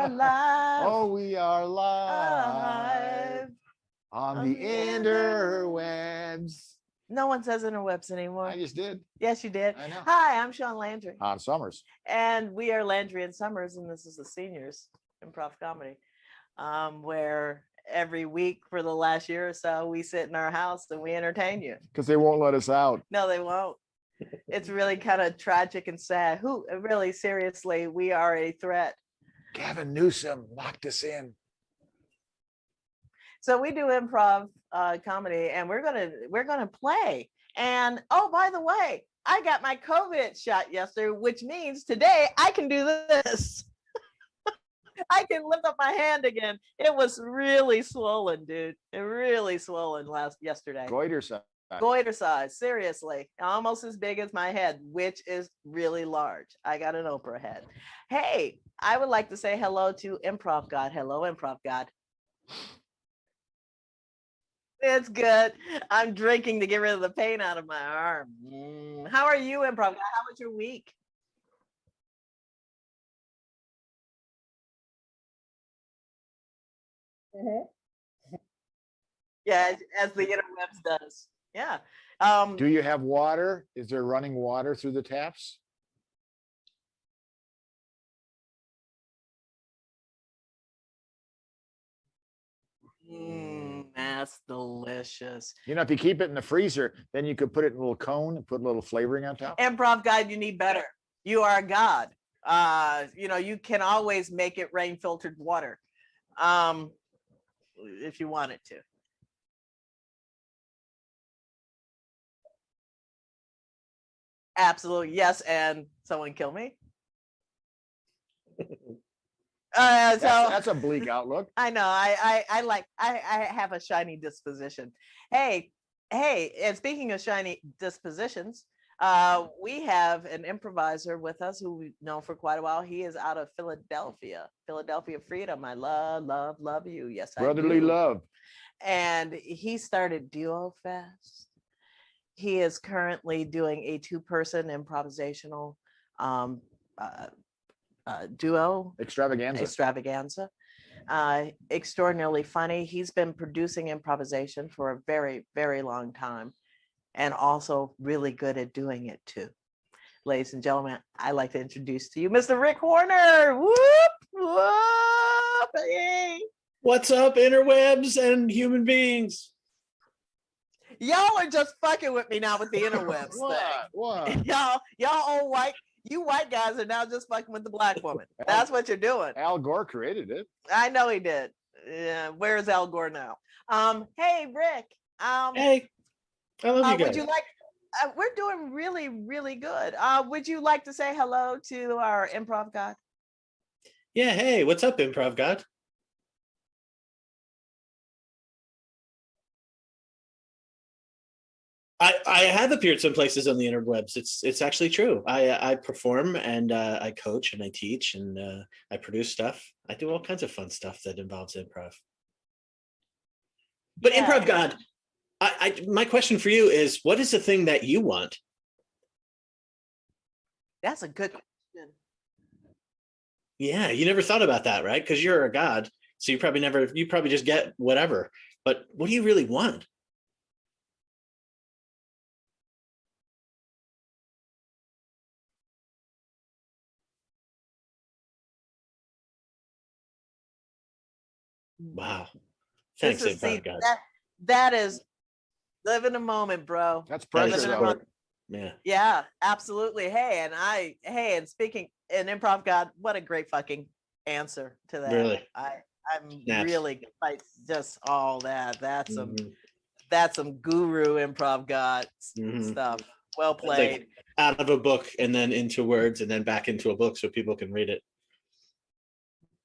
are live. Oh, we are live on the interwebs. No one says interwebs anymore. I just did. Yes, you did. I know. Hi, I'm Shaun Landry. On Summers. And we are Landry and Summers, and this is the Seniors Improv Comedy, where every week for the last year or so, we sit in our house and we entertain you. Because they won't let us out. No, they won't. It's really kind of tragic and sad. Really, seriously, we are a threat. Gavin Newsom locked us in. So we do improv comedy, and we're gonna play. And oh, by the way, I got my COVID shot yesterday, which means today I can do this. I can lift up my hand again. It was really swollen, dude. It really swollen yesterday. Goiter size. Goiter size, seriously, almost as big as my head, which is really large. I got an Oprah head. Hey, I would like to say hello to Improv God. Hello, Improv God. It's good. I'm drinking to get rid of the pain out of my arm. How are you, Improv God? How was your week? Yeah, as the interwebs does. Yeah. Do you have water? Is there running water through the taps? That's delicious. You know, if you keep it in the freezer, then you could put it in a little cone and put a little flavoring on top. Improv God, you need better. You are a god. You know, you can always make it rain filtered water, if you wanted to. Absolutely, yes. And someone kill me. That's a bleak outlook. I know. I have a shiny disposition. Hey, and speaking of shiny dispositions, we have an improviser with us who we've known for quite a while. He is out of Philadelphia Freedom. I love you. Yes, Brotherly I do. love. And he started Duo Fest. He is currently doing a 2-person improvisational duo extravaganza. Extraordinarily funny. He's been producing improvisation for a very, very long time, and also really good at doing it too. Ladies and gentlemen, I'd like to introduce to you Mr. Rick Horner. Whoop, whoop, hey. What's up, interwebs and human beings? Y'all are just fucking with me now with the interwebs thing. What? Y'all old white guys are now just fucking with the black woman. That's what you're doing. Al Gore created it. I know he did. Yeah, where's Al Gore now? Hey Rick. Hey, I love you guys. Would you like? We're doing really, really good. Would you like to say hello to our improv god? Yeah. Hey, what's up, improv god? I have appeared some places on the interwebs. It's actually true. I perform and I coach and I teach and I produce stuff. I do all kinds of fun stuff that involves improv. But yeah. Improv God, my question for you is, what is the thing that you want? That's a good question. Yeah, you never thought about that, right? Because you're a god, so you probably just get whatever. But what do you really want? Wow. Thanks, improv God. That is live in the moment, bro. That's pressure. Yeah, absolutely. Hey, and speaking in improv God, what a great fucking answer to that. Really? I'm really like just all that. That's some guru improv God stuff. Well played. Like out of a book and then into words and then back into a book so people can read it.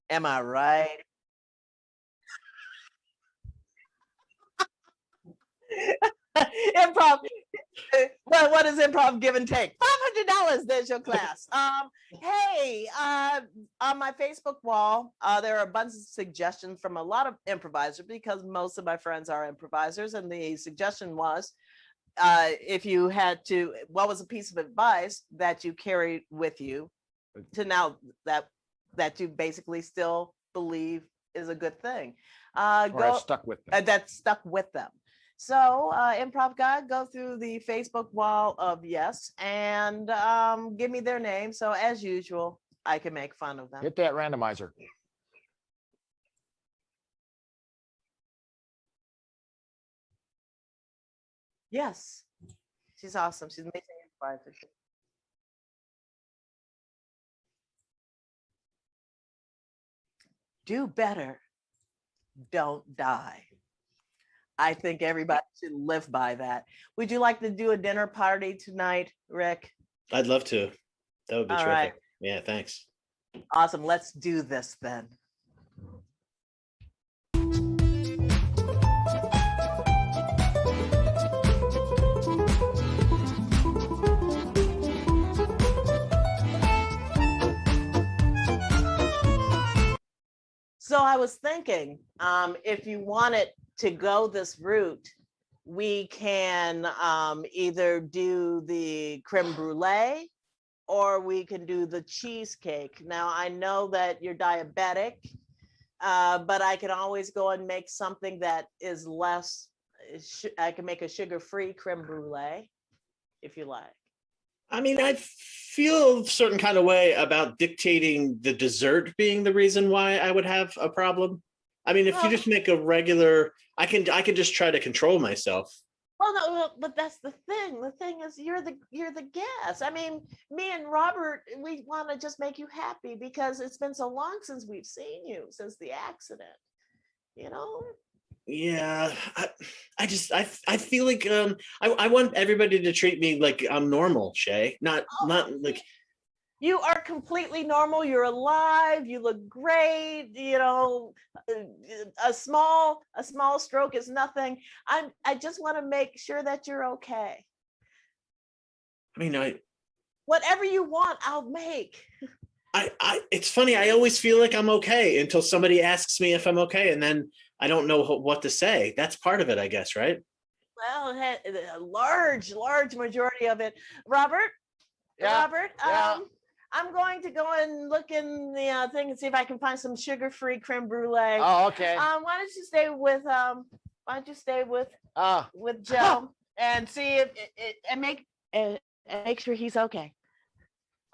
Am I right? Improv. What is improv? Give and take. $500. There's your class. Hey, on my Facebook wall, there are a bunch of suggestions from a lot of improvisers because most of my friends are improvisers, and the suggestion was, if you had to, what was a piece of advice that you carried with you to now that you basically still believe is a good thing. Or has stuck with them. That stuck with them. So Improv God, go through the Facebook wall of yes and give me their name. So as usual, I can make fun of them. Hit that randomizer. Yes, she's awesome. She's amazing improviser. Do better. Don't die. I think everybody should live by that. Would you like to do a dinner party tonight, Rick? I'd love to. That would be All terrific. right. Yeah, thanks. Awesome. Let's do this then. So I was thinking, if you wanted to go this route, we can either do the creme brulee or we can do the cheesecake. Now, I know that you're diabetic, but I can always go and make something that is less, I can make a sugar-free creme brulee, if you like. I mean, I feel a certain kind of way about dictating the dessert being the reason why I would have a problem. I mean, if you just make a regular, I can just try to control myself. Well, no, but that's the thing. The thing is, you're the guest. I mean, me and Robert, we want to just make you happy because it's been so long since we've seen you, since the accident. You know. Yeah, I feel like I want everybody to treat me like I'm normal, Shay. Not like you are completely normal. You're alive. You look great. You know, a small stroke is nothing. I just want to make sure that you're okay. I mean, whatever you want, I'll make. It's funny. I always feel like I'm okay until somebody asks me if I'm okay, and then I don't know what to say. That's part of it, I guess, right? Well, a large majority of it. Robert? Yeah. Robert, yeah. I'm going to go and look in the thing and see if I can find some sugar-free creme brulee. Oh, okay. Why don't you stay with Joe and see if and make sure he's okay.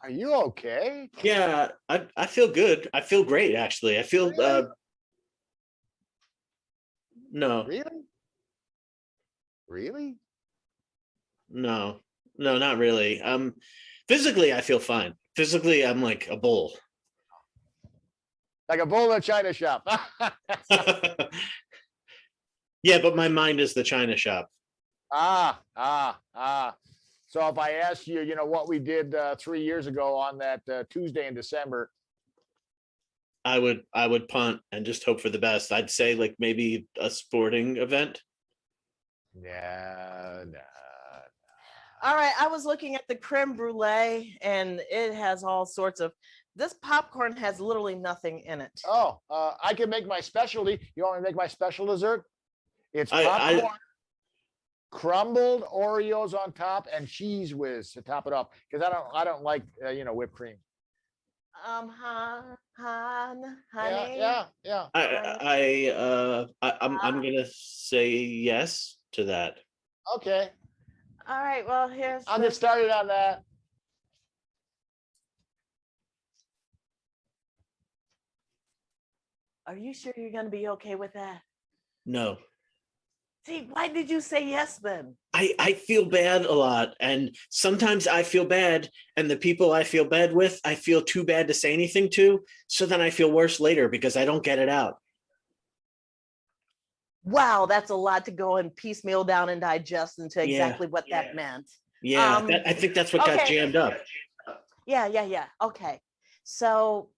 Are you okay? Yeah, I feel good. I feel great, actually. I feel Really? No. Really? No, not really. Physically, I feel fine. Physically, I'm like a bull. Like a bull in a china shop. Yeah, but my mind is the china shop. So if I asked you, what we did 3 years ago on that Tuesday in December, I would punt and just hope for the best. I'd say like maybe a sporting event. Yeah. All right, I was looking at the creme brulee, and it has all sorts of. This popcorn has literally nothing in it. Oh, I can make my specialty. You want me to make my special dessert? It's popcorn, crumbled Oreos on top, and cheese whiz to top it up. Because I don't like whipped cream. Honey. Yeah. I'm gonna say yes to that. Okay. All right. Well, I'll get started on that. Are you sure you're going to be okay with that? No. See, why did you say yes then? I feel bad a lot, and sometimes I feel bad, and the people I feel bad with, I feel too bad to say anything to, so then I feel worse later because I don't get it out. Wow, that's a lot to go and piecemeal down and digest into exactly what that meant. Yeah, I think that's what got jammed up. Yeah. Okay. So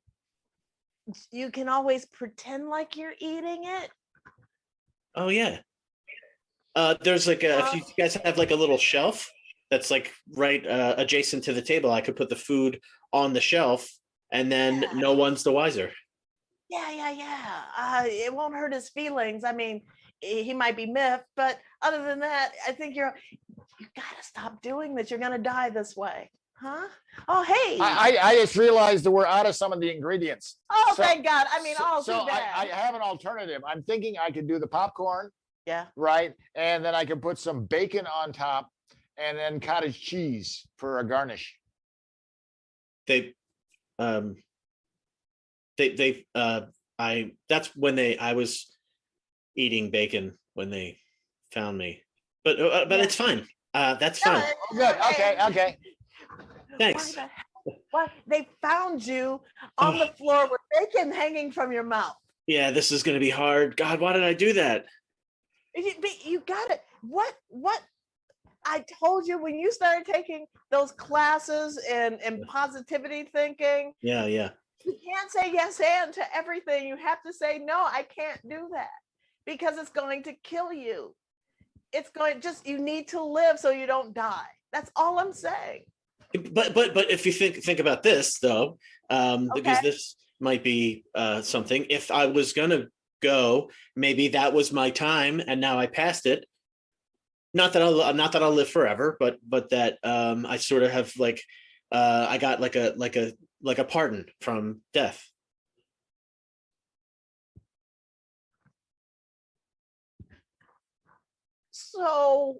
you can always pretend like you're eating it. Oh, yeah. There's like if you guys have like a little shelf that's like right adjacent to the table, I could put the food on the shelf and then no one's the wiser. Yeah. It won't hurt his feelings. I mean, he might be miffed, but other than that, I think you gotta stop doing this. You're gonna die this way. Huh? Oh, hey. I just realized that we're out of some of the ingredients. Oh, thank God. I mean, too bad. I have an alternative. I'm thinking I could do the popcorn. Yeah. Right. And then I can put some bacon on top and then cottage cheese for a garnish. That's when I was eating bacon when they found me, but it's fine. That's fine. Oh, good. Okay. Thanks. Why they found you on the floor with bacon hanging from your mouth? Yeah, this is going to be hard. God, why did I do that? You got it. What? I told you when you started taking those classes in positivity thinking. Yeah. You can't say yes and to everything. You have to say, no, I can't do that because it's going to kill you. You need to live so you don't die. That's all I'm saying. But if you think about this though, because this might be something. If I was gonna go, maybe that was my time, and now I passed it. Not that I'll live forever, but that I sort of have I got like a pardon from death. So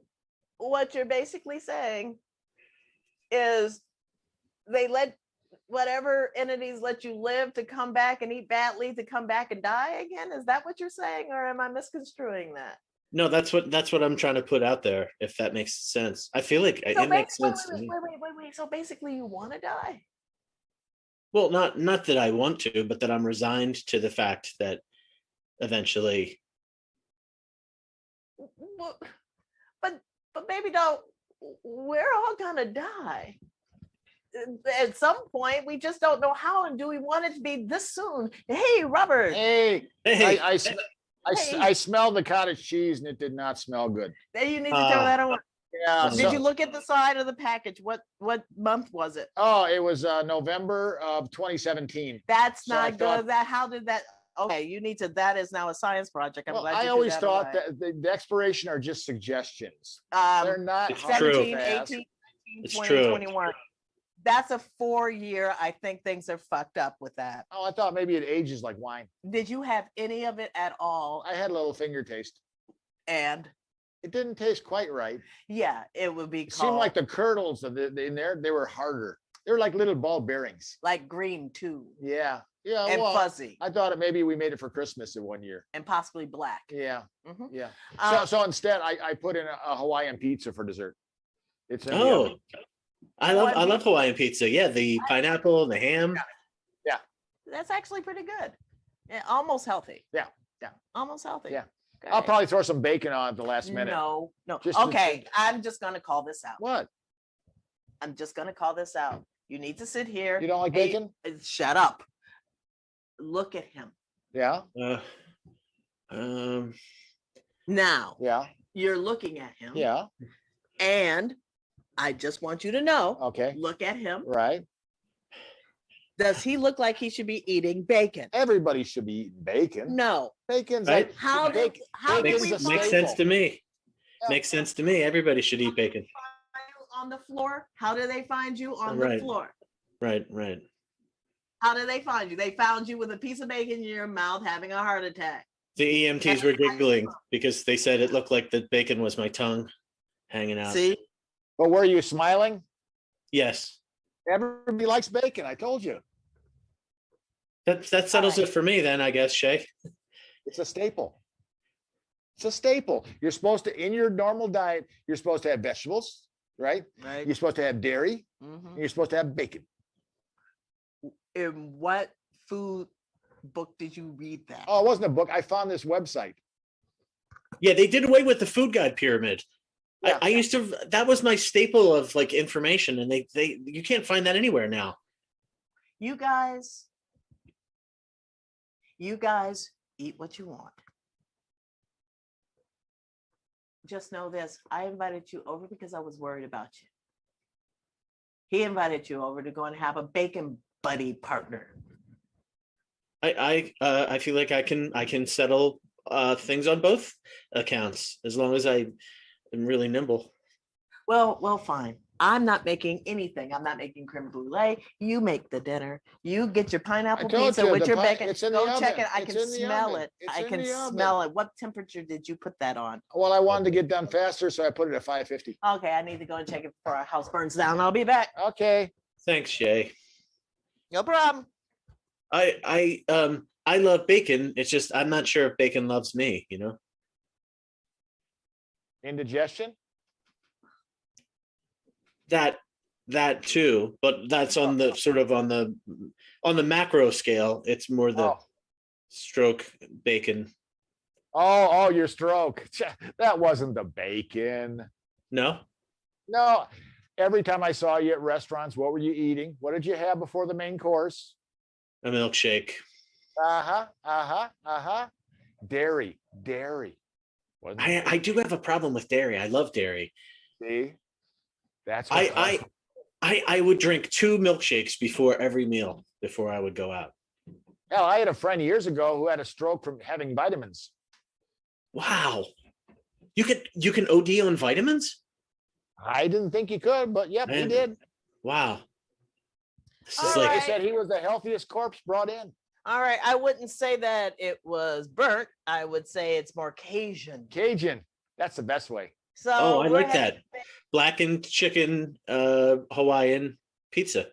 what you're basically saying is they let whatever entities let you live to come back and eat badly to come back and die again? Is that what you're saying, or am I misconstruing that? No, that's what I'm trying to put out there, if that makes sense. I feel like it makes sense to me. Wait. So basically you want to die? Well, not that I want to, but that I'm resigned to the fact that eventually. But baby doll, we're all gonna die at some point. We just don't know how, and do we want it to be this soon? Hey, Robert. Hey. I smelled the cottage cheese and it did not smell good. Then you need to throw that away. Yeah. Did you look at the side of the package? What month was it? Oh, it was November of 2017. That's not good. How did that? Okay, you need to. That is now a science project. I'm glad. I always thought that the expiration are just suggestions. They're not. 17, 18, 20, 21. That's a 4-year. I think things are fucked up with that. Oh, I thought maybe it ages like wine. Did you have any of it at all? I had a little finger taste. And? It didn't taste quite right. Yeah, it would be. It seemed like the kernels in there, they were harder. They were like little ball bearings. Like green too. Yeah. And fuzzy. I thought maybe we made it for Christmas in one year. And possibly black. Yeah. Mm-hmm. Yeah. So instead, I put in a Hawaiian pizza for dessert. It's I love Hawaiian pizza. Yeah, the pineapple and the ham. Yeah. That's actually pretty good. Yeah, almost healthy. Yeah. Almost healthy. Yeah. Okay. I'll probably throw some bacon on at the last minute. No. Okay, I'm just gonna call this out. What? I'm just gonna call this out. You need to sit here. You don't like bacon? Shut up. Look at him. Yeah. Now. Yeah. You're looking at him. Yeah. And I just want you to know. Okay. Look at him. Right. Does he look like he should be eating bacon? Everybody should be eating bacon. No. Bacon's right? How makes sense to me. Yeah. Makes sense to me. Everybody should eat bacon. On the floor? How do they find you on the floor? Right. How did they find you? They found you with a piece of bacon in your mouth having a heart attack. The EMTs were giggling because they said it looked like the bacon was my tongue hanging out. See? But were you smiling? Yes. Everybody likes bacon. I told you. That settles it for me then, I guess, Shay. It's a staple. It's a staple. You're supposed to, in your normal diet, you're supposed to have vegetables, right? You're supposed to have dairy. Mm-hmm. You're supposed to have bacon. In what food book did you read that? Oh, it wasn't a book. I found this website. Yeah, they did away with the food guide pyramid. Yeah. I used to, that was my staple of like information, and you can't find that anywhere now. You guys eat what you want. Just know this. I invited you over because I was worried about you. He invited you over to go and have a bacon buddy partner. I feel like I can settle things on both accounts as long as I am really nimble. Well, fine. I'm not making anything. I'm not making creme brulee. You make the dinner. You get your pineapple pizza with your bacon. Go check it. I can smell it. I can smell it. What temperature did you put that on? Well, I wanted to get done faster, so I put it at 550. Okay, I need to go and check it before our house burns down. I'll be back. Okay. Thanks, Shay. No problem. I love bacon. It's just I'm not sure if bacon loves me, Indigestion? That too, but that's on the sort of on the macro scale. It's more the stroke bacon. Oh, your stroke. That wasn't the bacon. No. Every time I saw you at restaurants, what were you eating? What did you have before the main course? A milkshake. Dairy. I do have a problem with dairy. I love dairy. See? That's I would drink 2 milkshakes before every meal before I would go out. Hell, I had a friend years ago who had a stroke from having vitamins. Wow. You can OD on vitamins? I didn't think he could, but yep, he did. Wow. This is like, they said he was the healthiest corpse brought in. All right. I wouldn't say that it was burnt. I would say it's more Cajun. That's the best way. So I like that. Blackened chicken Hawaiian pizza.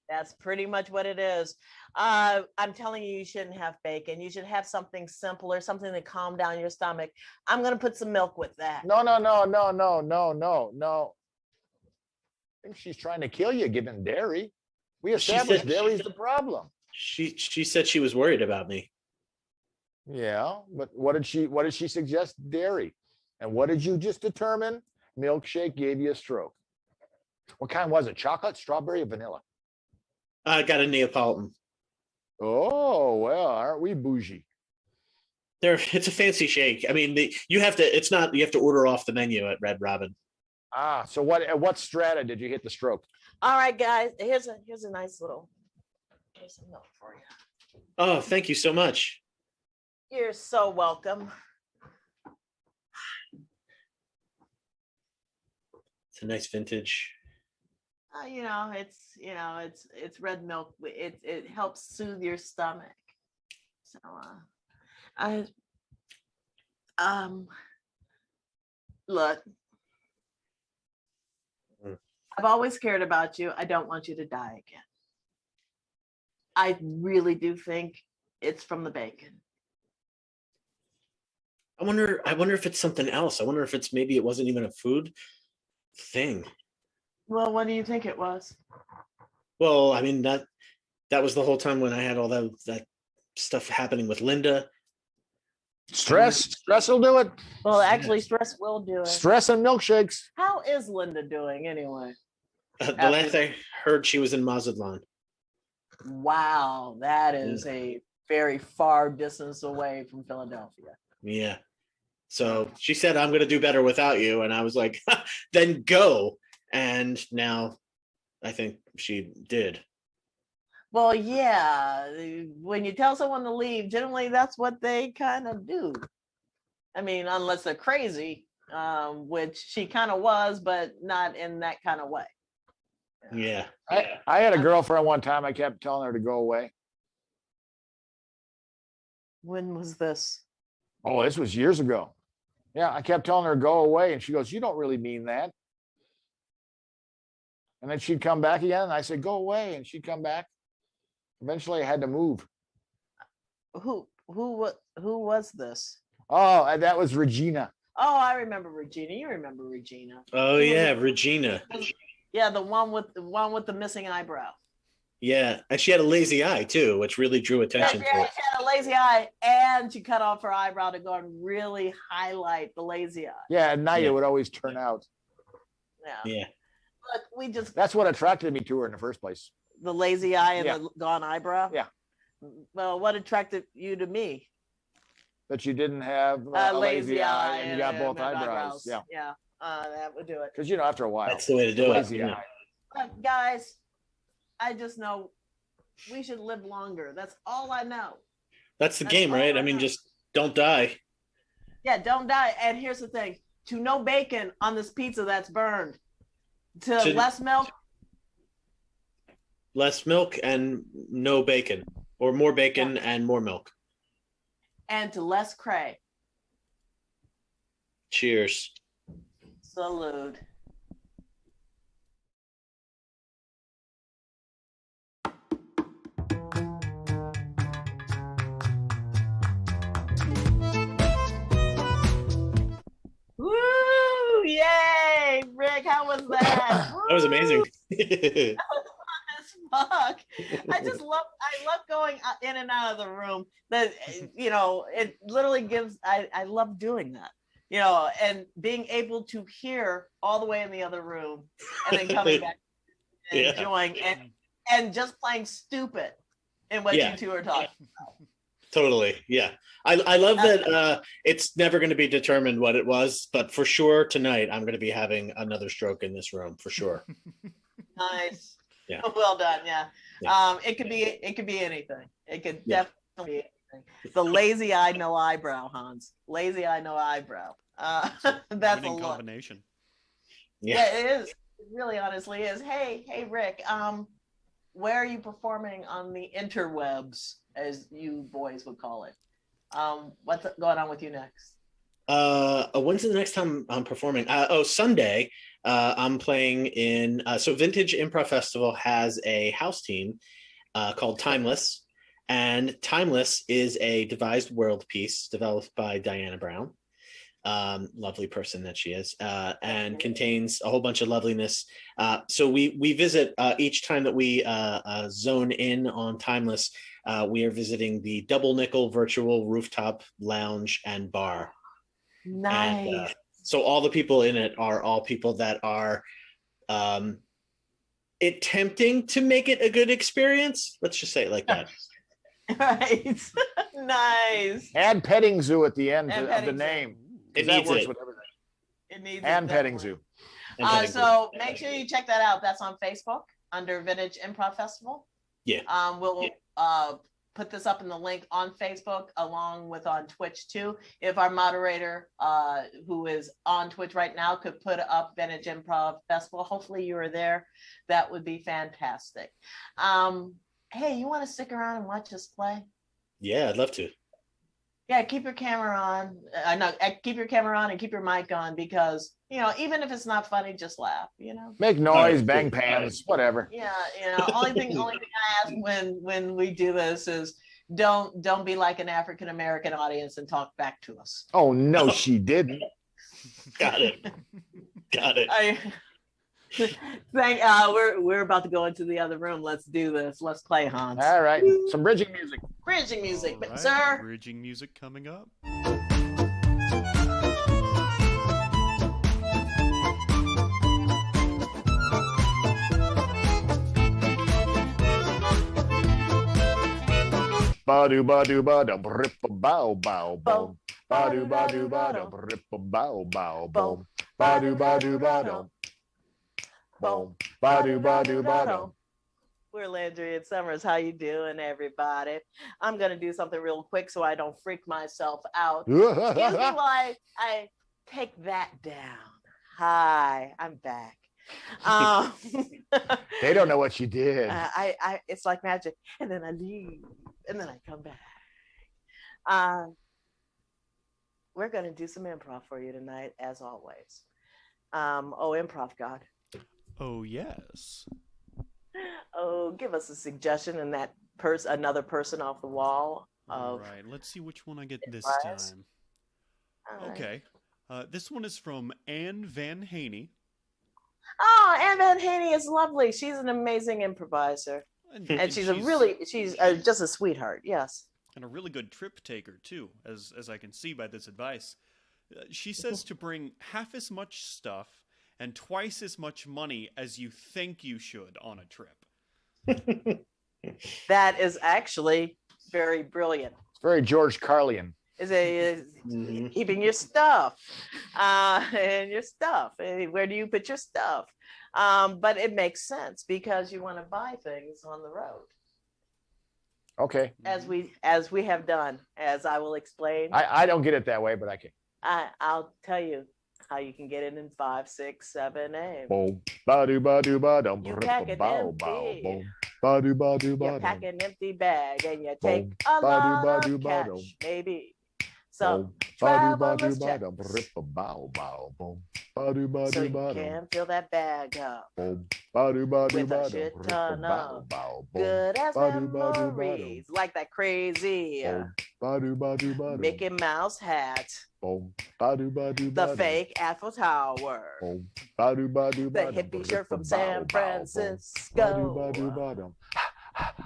That's pretty much what it is. I'm telling you, you shouldn't have bacon. You should have something simpler, something to calm down your stomach. I'm going to put some milk with that. No. I think she's trying to kill you given dairy. We established dairy's the problem. She said she was worried about me. Yeah, but what did she suggest? Dairy. And what did you just determine? Milkshake gave you a stroke. What kind was it? Chocolate, strawberry, or vanilla? I got a Neapolitan. Oh, well, aren't we bougie? It's a fancy shake. I mean, you have to order off the menu at Red Robin. So what strata did you hit the stroke? All right, guys, here's a nice little, here's some milk for you. Oh, thank you so much. You're so welcome. It's a nice vintage. It's red milk. It helps soothe your stomach. So, look, I've always cared about you. I don't want you to die again. I really do think it's from the bacon. I wonder if it's something else. I wonder if maybe it wasn't even a food thing. Well, what do you think it was? Well, I mean, that was the whole time when I had all that stuff happening with Linda. Stress will do it. Well, actually, stress will do it. Stress and milkshakes. How is Linda doing anyway? The last I heard, she was in Mazatlan. Wow, that is a very far distance away from Philadelphia. Yeah. So she said, I'm going to do better without you. And I was like, then go. And now I think she did. Well, yeah. When you tell someone to leave, generally that's what they kind of do. I mean, unless they're crazy, which she kind of was, but not in that kind of way. Yeah. I had a girlfriend one time. I kept telling her to go away. When was this? Oh, this was years ago. Yeah, I kept telling her to go away, and she goes, "You don't really mean that." And then she'd come back again, and I said, "Go away," and she'd come back. Eventually, I had to move. Who was this? Oh, and that was Regina. Oh, I remember Regina. You remember Regina? Oh yeah, Regina. Yeah, the one with the missing eyebrow. Yeah, and she had a lazy eye too, which really drew attention to it. She had a lazy eye, and she cut off her eyebrow to go and really highlight the lazy eye. Yeah, at night it would always turn out. Yeah. Look, that's what attracted me to her in the first place. The lazy eye and the gone eyebrow? Yeah. Well, what attracted you to me? That you didn't have a lazy eye and you got both eyebrows. Yeah. Yeah, that would do it. Because, after a while. That's the way to do it. Lazy eye. Look, guys, I just know we should live longer. That's all I know. That's the game, right? I mean, just don't die. Yeah, don't die. And here's the thing. To no bacon on this pizza that's burned. To less milk. Less milk and no bacon, or more bacon and more milk. And to less cray. Cheers. Salute. Woo! Yay! Rick, how was that? That was amazing. Fuck. I love going in and out of the room. That, it literally gives, I love doing that, and being able to hear all the way in the other room and then coming back and enjoying and just playing stupid in what you two are talking about. Totally. Yeah. I love that it's never going to be determined what it was, but for sure tonight I'm going to be having another stroke in this room for sure. Nice. Yeah. Well done. Yeah. It could be anything. It could definitely be anything. The lazy eye, no eyebrow, Hans. Lazy eye, no eyebrow. That's a combination. Yeah, it is. It really honestly is. Hey, Rick, where are you performing on the interwebs, as you boys would call it? What's going on with you next? When's the next time I'm performing? Sunday. I'm playing in so Vintage Improv Festival has a house team called Timeless, and Timeless is a devised world piece developed by Diana Brown, lovely person that she is, and contains a whole bunch of loveliness. So we visit each time that we zone in on Timeless. We are visiting the Double Nickel Virtual Rooftop Lounge and Bar. Nice. And, so all the people in it are all people that are attempting to make it a good experience. Let's just say it like that. Right. Nice. Add petting zoo at the end of the name. It needs it. It needs and petting zoo. So make sure you check that out. That's on Facebook under Vintage Improv Festival. Yeah. We'll put this up in the link on Facebook along with on Twitch too. If our moderator, who is on Twitch right now, could put up Vintage Improv Festival, hopefully you are there. That would be fantastic. Hey, you want to stick around and watch us play? Yeah, I'd love to. Yeah, keep your camera on. Keep your camera on and keep your mic on, because even if it's not funny, just laugh. Make noise, bang pans, whatever. Yeah, only thing I ask when we do this is don't be like an African American audience and talk back to us. Oh no, she didn't. Got it. We're about to go into the other room. Let's do this. Let's play, Hans. All right, some bridging music. Bridging music, right. Sir. Bridging music coming up. Ba-do ba-do ba-do bow bow boom. Ba-do ba-do ba-do bow bow boom. Ba-do ba-do ba-do. Boom. Ba-do ba-do ba-do. We're Landry and Summers. How you doing, everybody? I'm gonna do something real quick so I don't freak myself out. Excuse me while I take that down. Hi, I'm back. They don't know what you did. It's like magic. And then I leave, and then I come back. We're gonna do some improv for you tonight, as always. Improv God. Oh yes. Oh, give us a suggestion, and that another person off the wall. All right, let's see which one I get this time. Okay, this one is from Anne Van Haney. Oh, Anne Van Haney is lovely. She's an amazing improviser, and she's just a sweetheart. Yes, and a really good trip taker too, as I can see by this advice. She says to bring half as much stuff and twice as much money as you think you should on a trip. That is actually very brilliant. It's very George Carlian. Is keeping your stuff and your stuff. Where do you put your stuff? But it makes sense because you want to buy things on the road. Okay. As we have done, as I will explain. I don't get it that way, but I can. I'll tell you. How you can get it in 5, 6, 7, 8. Boom. Ba-do-ba-do-ba-dum. You pack it Bow, bow, empty. boom. Ba-do-ba-do-ba-dum. You pack an empty bag and you take Boom. a lot of Ba-do-ba-do-ba-dum. cash, maybe. Some Boom. travelers Ba-do-ba-do-ba-dum. checks. Bow, bow, boom. So you Ba-do-ba-do-ba-dum. can fill that bag up Boom. with a shit ton of good ass memories, like that crazy Mickey Mouse hat, the fake Eiffel Tower, the hippie shirt from San Francisco.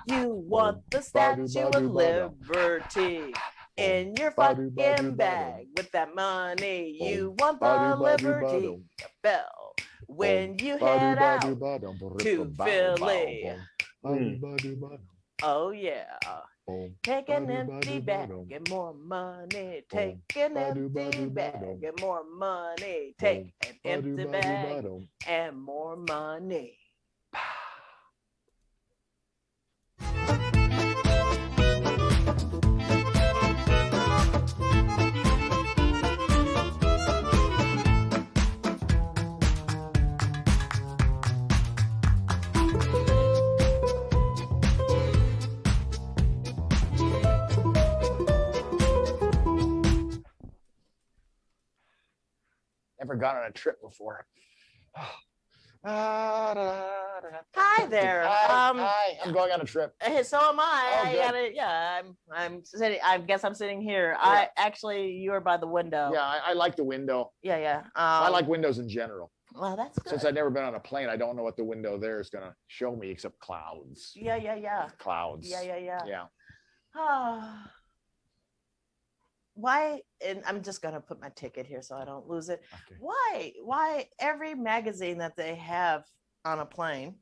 You want the Statue of Liberty in your fucking bag with that money. You want the Liberty Bell when you head out to Philly. Oh yeah. Take an empty bag and more money. Take an empty bag and more money. Take an empty bag and more money. Never gone on a trip before. Hi there. Hi. I'm going on a trip. Hey, so am I. Oh, I good. gotta, yeah. I'm sitting. I guess I'm sitting here. Yeah. You are by the window. Yeah, I like the window. Yeah. I like windows in general. Well, that's good. Since I've never been on a plane, I don't know what the window there is going to show me except clouds. Yeah. Clouds. Yeah. Yeah. Why? And I'm just gonna put my ticket here so I don't lose it. Okay. Why every magazine that they have on a plane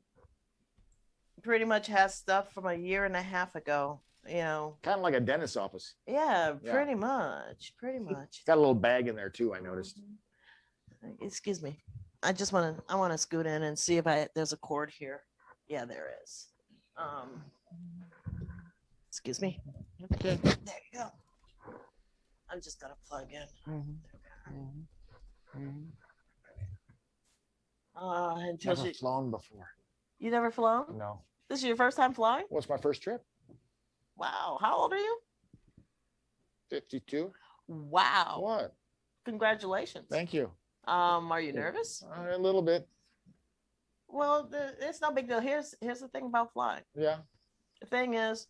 pretty much has stuff from a year and a half ago? You know, Kind of like a dentist's office. yeah. Yeah. Pretty much. Got a little bag in there too, I noticed. Excuse me. I want to scoot in and see if there's a cord here. Yeah, there is. Excuse me. Okay. There you go. I'm just gonna plug in. Until Never flown before. You never flown? No. This is your first time flying? What's my first trip? Wow. How old are you? 52. Wow. What? Congratulations. Thank you. Are you nervous? A little bit. Well, it's no big deal. Here's the thing about flying. Yeah. The thing is,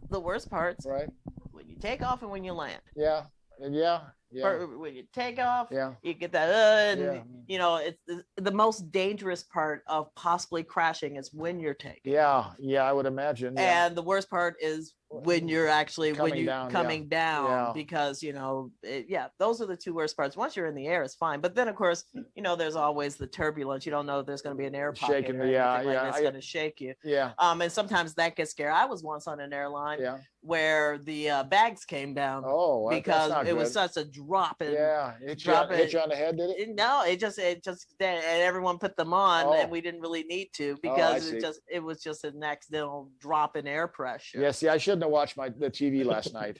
the worst parts Right. when you take off and when you land. Yeah. Yeah. When you take off, Yeah. you get that, Yeah. you know, it's the most dangerous part of possibly crashing is when you're taking. Yeah. I would imagine. Yeah. And the worst part is when you're actually Coming down, coming down Yeah. because those are the two worst parts. Once you're in the air, it's fine, but then of course there's always the turbulence. You don't know if there's going to be an air pocket Shaking, or yeah, anything like yeah, that's going to shake you. Yeah. And sometimes that gets scary. I was once on an airline Yeah. where the bags came down Oh, because that's not it was good. such a drop. And Yeah. Hit you on the head, did it? No, it just and everyone put them on, Oh. and we didn't really need to because it was just an accidental drop in air pressure. Yeah. See, I shouldn't have watched the TV last night.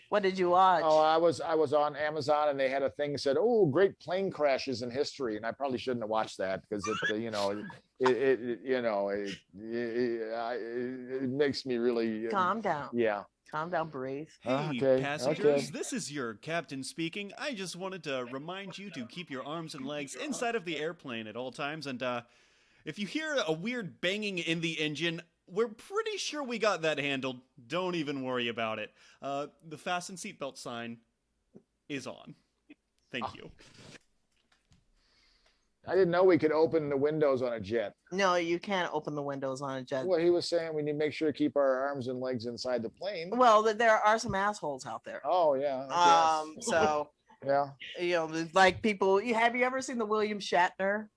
What did you watch? Oh, I was on Amazon and they had a thing that said, "Oh, great plane crashes in history," and I probably shouldn't have watched that because it makes me really Calm down. Yeah. Calm down, breathe. Hey, Okay, passengers, okay. this is your captain speaking. I just wanted to remind you to keep your arms and legs inside of the airplane at all times. And if you hear a weird banging in the engine, we're pretty sure we got that handled. Don't even worry about it. The fasten seatbelt sign is on. Thank you. I didn't know we could open the windows on a jet. No, you can't open the windows on a jet. Well, he was saying we need to make sure to keep our arms and legs inside the plane. Well, there are some assholes out there. Oh yeah. I guess. So Yeah. like people. Have you ever seen the William Shatner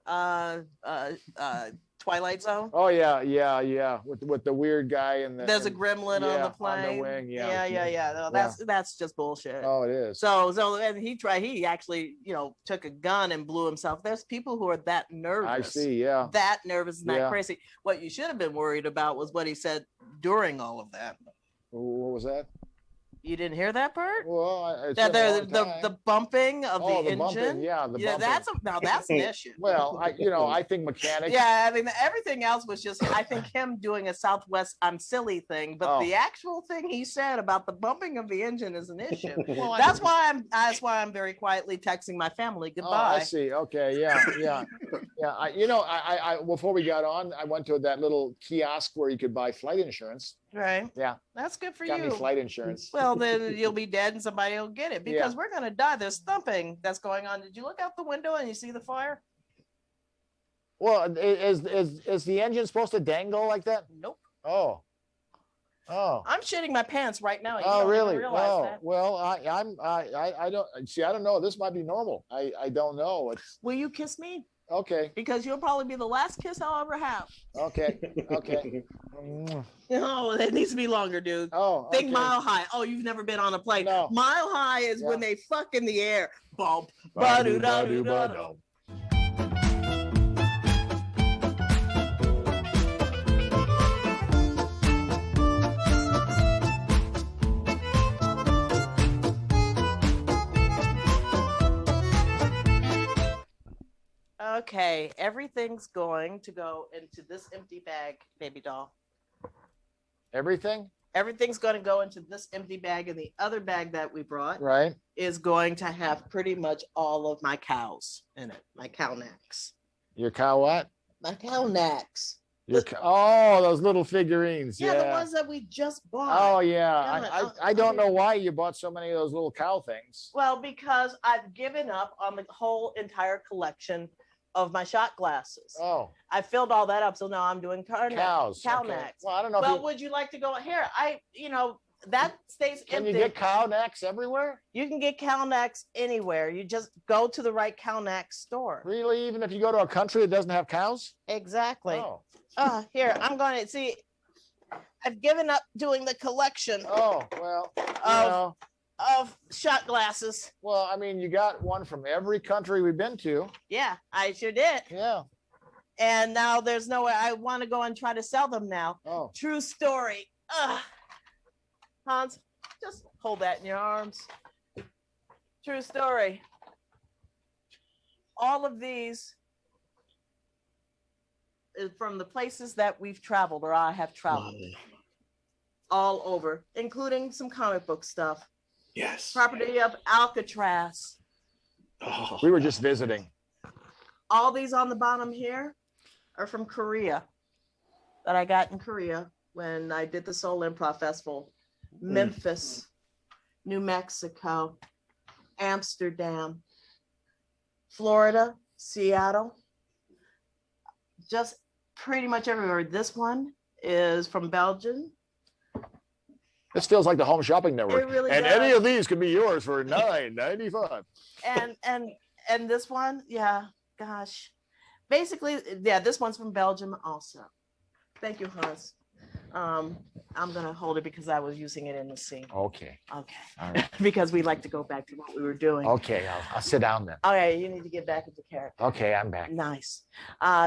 Twilight Zone? Oh yeah. With the weird guy and there's a gremlin on the plane. On the wing. Yeah. No, that's just bullshit. Oh, it is. So and he actually took a gun and blew himself. There's people who are that nervous. I see. Yeah. That nervous and that Yeah. crazy. What you should have been worried about was what he said during all of that. What was that? You didn't hear that, Bert? Well, That the bumping of the engine. Bumping, yeah, the bumping. That's an issue. Well, I think mechanics. Yeah, I mean, everything else was just, I think him doing a Southwest I'm silly thing, but the actual thing he said about the bumping of the engine is an issue. Well, that's why I'm very quietly texting my family goodbye. Oh, I see. Okay, yeah. I before we got on, I went to that little kiosk where you could buy flight insurance. Right. Yeah. That's good for Got you. me flight insurance. Well, then you'll be dead and somebody will get it because we're going to die. There's thumping that's going on. Did you look out the window and you see the fire? Well, is the engine supposed to dangle like that? Nope. Oh. I'm shitting my pants right now. Oh, really? That. Well, I don't see. I don't know. This might be normal. I don't know. Will you kiss me? Okay. Because you'll probably be the last kiss I'll ever have. Okay. No, it needs to be longer, dude. Oh, Think Mile High. Oh, you've never been on a plane. No. Mile High is when they fuck in the air. Bump. Ba-do-da-do-da-do. Okay, everything's going to go into this empty bag, baby doll. Everything? Everything's going to go into this empty bag, and the other bag that we brought is going to have pretty much all of my cows in it, my cow necks. Your cow what? My cow necks. Those little figurines. Yeah, the ones that we just bought. Oh, yeah. I don't know why you bought so many of those little cow things. Well, because I've given up on the whole entire collection of my shot glasses. Oh. I filled all that up, so now I'm doing cow necks. Well, I don't know. Well, would you like to go here? That stays empty. Can you get cow necks everywhere? You can get cow necks anywhere. You just go to the right cow neck store. Really? Even if you go to a country that doesn't have cows? Exactly. Here, I'm going to see. I've given up doing the collection. Oh, well, of shot glasses. Well, I mean, you got one from every country we've been to. Yeah, I sure did. Yeah. And now there's no way. I want to go and try to sell them now. Oh. True story. Hans, just hold that in your arms. True story. All of these is from the places that we've traveled or I have traveled. All over, including some comic book stuff. Yes. Property of Alcatraz. Oh. We were just visiting. All these on the bottom here are from Korea that I got in Korea when I did the Seoul Improv Festival. Memphis, New Mexico, Amsterdam, Florida, Seattle, just pretty much everywhere. This one is from Belgium. This feels like the Home Shopping Network. It really and does. Any of these could be yours for $9.95. And this one, gosh. Basically, this one's from Belgium also. Thank you, Hans. I'm gonna hold it because I was using it in the scene. Okay. All right. Because we like to go back to what we were doing. Okay, I'll sit down then. Okay, you need to get back into character. Okay, I'm back. Nice.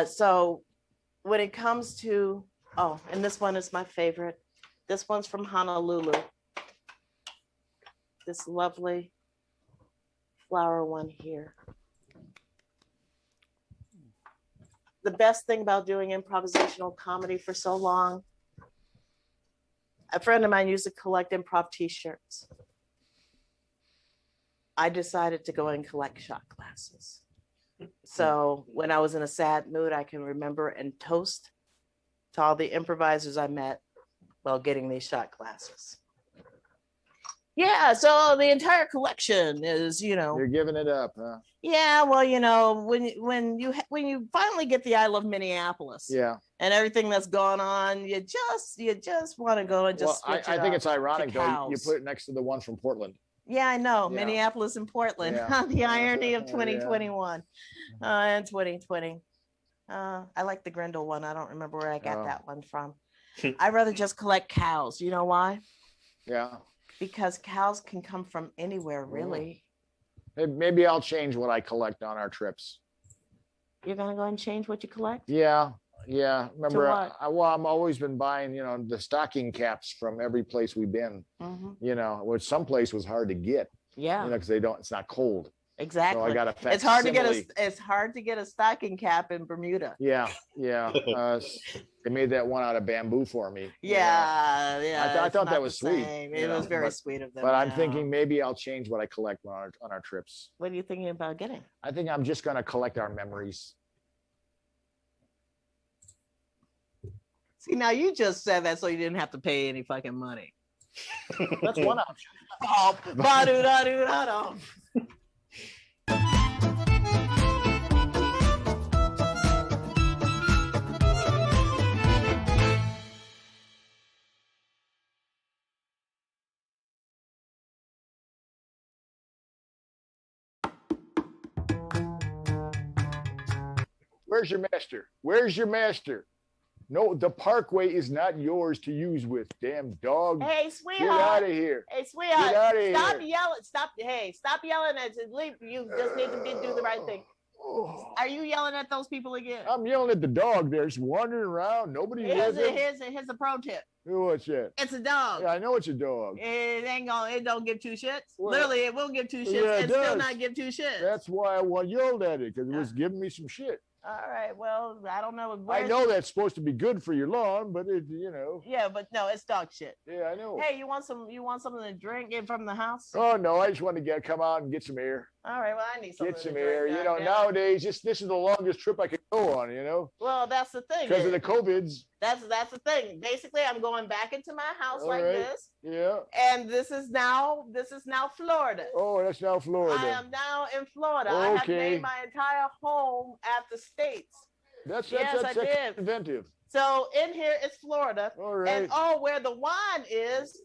So when it comes to, and this one is my favorite. This one's from Honolulu. This lovely flower one here. The best thing about doing improvisational comedy for so long, a friend of mine used to collect improv t-shirts. I decided to go and collect shot glasses. So when I was in a sad mood, I can remember and toast to all the improvisers I met while getting these shot glasses. Yeah, so the entire collection is, You're giving it up, huh? Yeah, well, when you finally get the I Love Minneapolis, and everything that's gone on, you just want to go and just. Well, I think it's ironic though. You put it next to the one from Portland. Yeah, I know, Minneapolis and Portland. Yeah. The irony of 2021 and 2020. I like the Grendel one. I don't remember where I got that one from. I'd rather just collect cows. You know why? Yeah. Because cows can come from anywhere, really. Maybe I'll change what I collect on our trips. You're gonna go and change what you collect? Yeah. Yeah, remember, what? I'm always been buying, the stocking caps from every place we've been, which some place was hard to get, Yeah, because it's not cold. exactly. So I got a It's hard to facsimile. it's hard to get a stocking cap in Bermuda. Yeah. They made that one out of bamboo for me. Yeah. I it's thought not that the was sweet. same. It was very sweet of them. But I'm yeah. thinking maybe I'll change what I collect on our trips. What are you thinking about getting? I think I'm just going to collect our memories. See, now you just said that so you didn't have to pay any fucking money. That's one option. Oh, ba-do-da-do-da-do. Where's your master? Where's your master? No, the parkway is not yours to use with. Damn dog. Hey, sweetheart. Get out of here. Hey, sweetheart. Get out of here. Stop yelling. Stop yelling at leave. You just need to do the right thing. Are you yelling at those people again? I'm yelling at the dog there. It's wandering around. Nobody hears it. Here's a pro tip. What's that? It's a dog. Yeah, I know it's a dog. It don't give two shits. Well, Literally, it will give two shits yeah, and still not give two shits. That's why I yelled at it, because it was giving me some shit. All right. Well, I don't know. I know that's supposed to be good for your lawn, but Yeah, but no, it's dog shit. Yeah, I know. Hey, you want something to drink in from the house? Oh no, I just want to come out and get some air. All right. Well, I need something. Get some to air. drink, Nowadays, this is the longest trip I could go on. Well, that's the thing. Because of the COVIDs. That's the thing. Basically, I'm going back into my house this. Yeah. And this is now Florida. Oh, that's now Florida. I am now in Florida. Okay. I have named my entire home after states. That's inventive. So in here it's Florida. All right. And where the wine is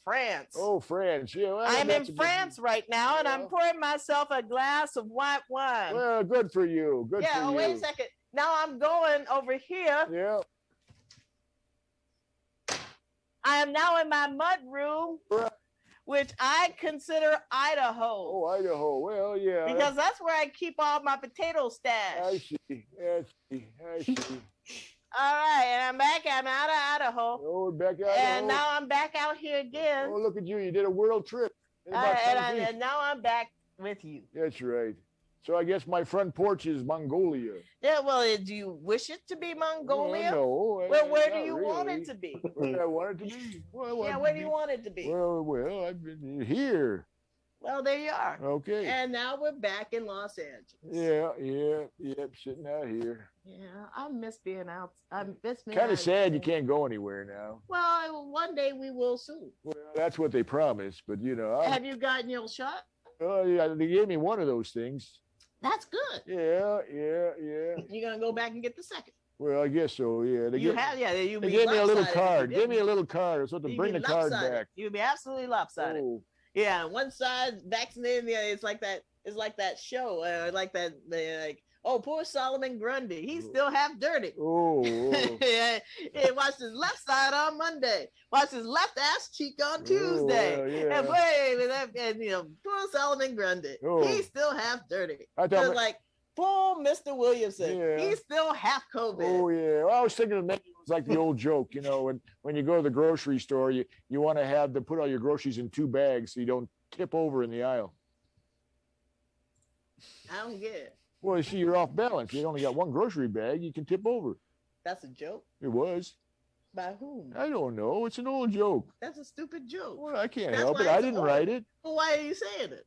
France. Oh, France. Yeah. Well, I'm in France right now, and I'm pouring myself a glass of white wine. Well, good for you. Good for you. Wait a second. Now I'm going over here. Yeah. I am now in my mud room, which I consider Idaho. Oh, Idaho. Well, yeah. Because that's where I keep all my potato stash. I see. All right, and I'm out of Idaho. Oh, we're back out. And now I'm back out here again. Oh, look at you. You did a world trip. And now I'm back with you. That's right. So I guess my front porch is Mongolia. Yeah, well, do you wish it to be Mongolia? No. Well, where do you want it to be? Where I want it to be. Where do you want it to be? Well, I've been here. Well, there you are. Okay. And now we're back in Los Yeah, Angeles. sitting out here. Yeah, I miss being out. I miss being kind of sad you can't go anywhere now. Well, one day we will soon. Well, that's what they promised, but Have you gotten your shot? Oh, yeah, they gave me one of those things. That's good. Yeah. You're gonna go back and get the second. Well, I guess so. Yeah. They gave me a little card. Give me a little card. I was supposed to bring the card back. You'd be absolutely lopsided. Oh. Yeah, one side vaccinated, the other. It's like that. It's like that show. Poor Solomon Grundy. He's still half dirty. Oh. Yeah. He watched his left side on Monday. Watched his left ass cheek on Tuesday. Yeah. And poor Solomon Grundy. Oh. He's still half dirty. I thought poor Mr. Williamson. Yeah. He's still half COVID. Oh yeah. Well, I was thinking maybe it was like the old joke, when you go to the grocery store, you want to have to put all your groceries in 2 bags so you don't tip over in the aisle. I don't get it. Well, you see, you're off balance. You only got 1 grocery bag. You can tip over. That's a joke. It was. By whom? I don't know. It's an old joke. That's a stupid joke. Well, I can't help it. I didn't write it. Well, why are you saying it?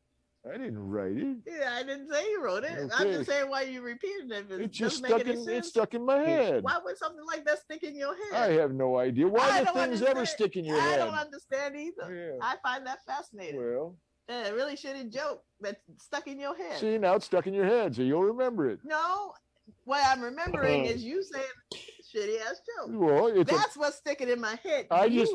I didn't write it. Yeah, I didn't say you wrote it. Okay. I'm just saying why you repeated it. It just stuck in my head. Why would something like that stick in your head? I have no idea. Why do things ever stick in your head? I don't understand either. Yeah. I find that fascinating. Well. Yeah, a really shitty joke that's stuck in your head. See, now it's stuck in your head, so you'll remember it. No, what I'm remembering is you saying shitty ass joke. Well, that's what's sticking in my head. I just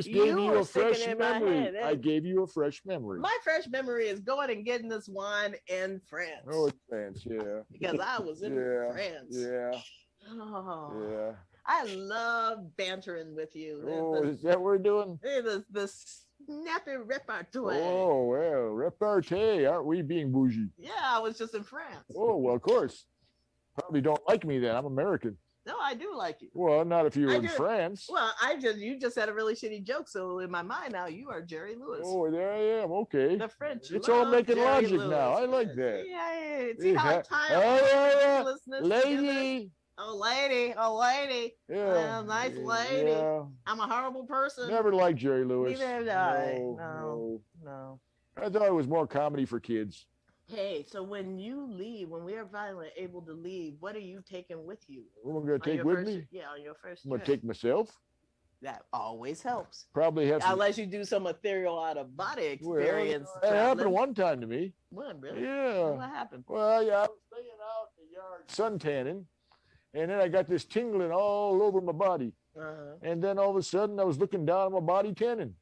gave you a fresh memory. I gave you a fresh memory. My fresh memory is going and getting this wine in France. Oh, in France, yeah. Because I was in France. Yeah. Oh. Yeah. I love bantering with you. Oh, is that what we're doing? The snappy repartee. Oh, well, repartee. Aren't we being bougie? Yeah, I was just in France. Oh, well, of course. Probably don't like me then. I'm American. No, I do like you. Well, not if you were I in do. France. Well, you just had a really shitty joke. So in my mind now, you are Jerry Lewis. Oh, there I am. Okay. The French. It's all making Jerry logic Lewis. now. I like that. Yeah. See how I tie yeah. lady. Oh, lady. Yeah. Well, nice lady. Yeah. I'm a horrible person. Never liked Jerry Lewis. Neither did I. No. I thought it was more comedy for kids. Hey, so when you leave, when we are finally able to leave, what are you taking with you? What am I going to take with me? Yeah, on your first I'm going to trip. take myself. That always helps. Probably have some... Unless you do some ethereal out of body experience. Well, that happened one time to me. What, really? Yeah. What happened? Well, yeah, I was laying out in the yard sun tanning, and then I got this tingling all over my body. Uh-huh. And then all of a sudden, I was looking down at my body tanning.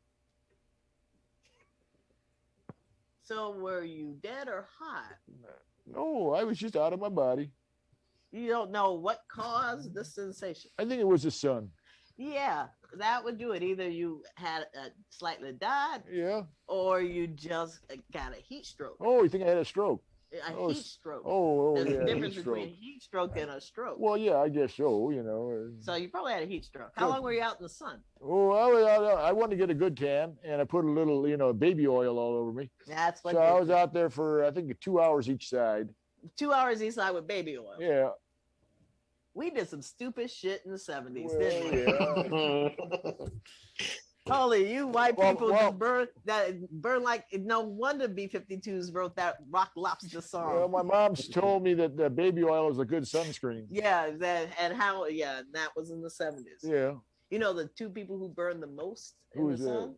So were you dead or hot? No, I was just out of my body. You don't know what caused the sensation. I think it was the sun. Yeah, that would do it. Either you had slightly died, Yeah. or you just got a heat stroke. Oh, you think I had a stroke? A heat stroke. There's a difference between a heat stroke and a stroke. Well, yeah, I guess so, So you probably had a heat stroke. How long were you out in the sun? Oh, I wanted to get a good tan, and I put a little, baby oil all over me. That's what. So I was out there for, I think, 2 hours each side. 2 hours each side with baby oil. Yeah. We did some stupid shit in the 70s, Well, didn't we? yeah. Holy, you white people just burn like, no wonder B-52s wrote that Rock Lobster song. Well, my mom's told me that baby oil is a good sunscreen. Yeah, that was in the 70s. Yeah. You know the two people who burn the most in the sun?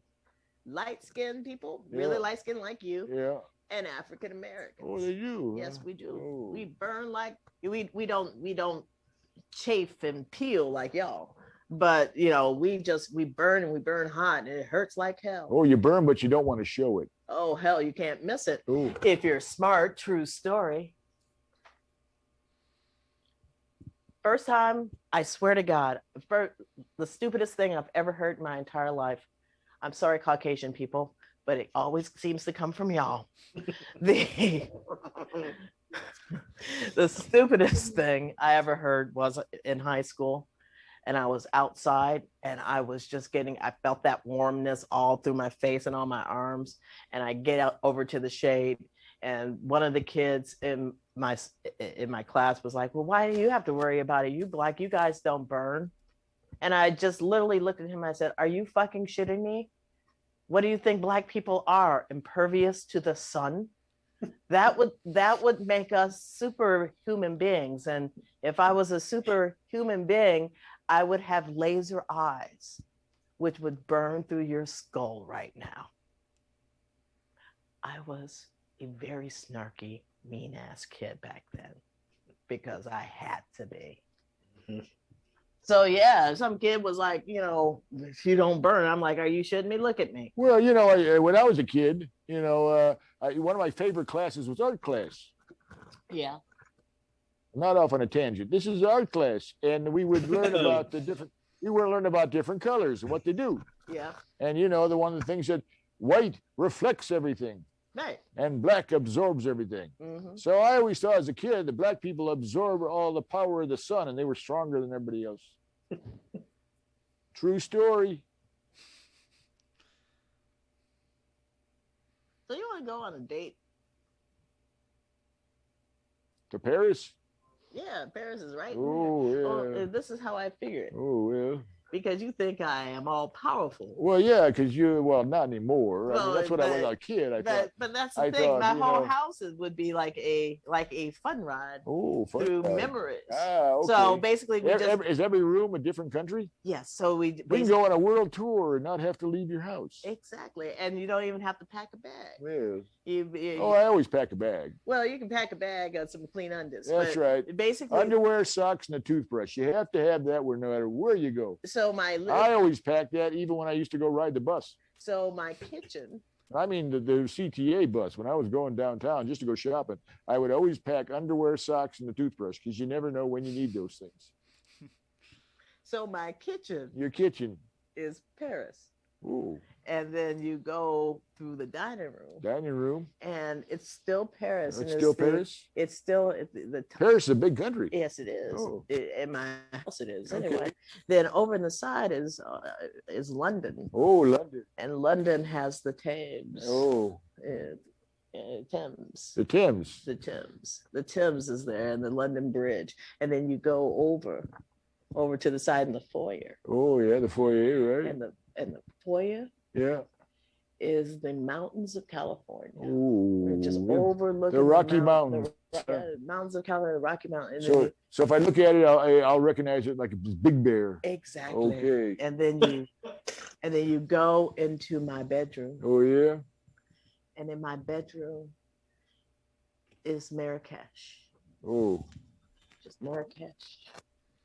Light-skinned people, really light-skinned like you. Yeah. And African Americans. Oh, they do. Yes, we do. Oh. We burn like we don't chafe and peel like y'all. But we burn and we burn hot and it hurts like hell. Oh, you burn, but you don't want to show it. Oh hell, you can't miss it. Ooh. If you're smart. True story. First time, I swear to God, the stupidest thing I've ever heard in my entire life. I'm sorry, Caucasian people, but it always seems to come from y'all. The stupidest thing I ever heard was in high school, and I was outside and I was just I felt that warmness all through my face and on my arms. And I get out over to the shade, and one of the kids in my class was like, well, why do you have to worry about it? You black, you guys don't burn. And I just literally looked at him. I said, are you fucking shitting me? What do you think black people are? Impervious to the sun? That would make us superhuman beings. And if I was a superhuman being, I would have laser eyes, which would burn through your skull right now. I was a very snarky, mean ass kid back then because I had to be. Mm-hmm. So yeah, some kid was like, if you don't burn, I'm like, are you shitting me? Look at me. Well, when I was a kid, one of my favorite classes was art class. Yeah. Not off on a tangent. This is art class, and we would learn about different colors and what they do. Yeah. And one of the things that white reflects everything. Right. And black absorbs everything. Mm-hmm. So I always thought as a kid that black people absorb all the power of the sun, and they were stronger than everybody else. True story. So you want to go on a date? To Paris? Yeah, Paris is right. Oh, yeah. Oh, this is how I figured. Oh, yeah. Because you think I am all powerful. Well, yeah, because not anymore. Well, I mean, that's what I was a kid. But that's the thing. My whole house would be like a fun ride through memories. Ah, okay. So basically, is every room a different country? Yes. So we can go on a world tour and not have to leave your house. Exactly, and you don't even have to pack a bag. Yeah. I always pack a bag. Well, you can pack a bag of some clean undies. That's right. Basically, underwear, socks, and a toothbrush. You have to have that no matter where you go. So I always pack that even when I used to go ride the bus. So my kitchen. I mean the CTA bus. When I was going downtown just to go shopping, I would always pack underwear, socks, and the toothbrush because you never know when you need those things. So my kitchen. Your kitchen is Paris. Ooh. And then you go through the dining room. And it's still Paris. It's still Paris? It's still Paris is a big country. Yes, it is. Oh. In my house, it is. Okay. Anyway, then over on the side is London. Oh, London. And London has the Thames. Oh. Thames. The Thames. The Thames. The Thames is there, and the London Bridge. And then you go over to the side in the foyer. Oh, yeah, the foyer, right? And the foyer. Yeah. Is the mountains of California. Ooh, just overlooking the Rocky Mountains. Mountains of California, Rocky Mountains. So if I look at it, I'll recognize it like a big bear. Exactly. Okay. And then you go into my bedroom. Oh yeah. And in my bedroom is Marrakesh. Oh. Just Marrakesh,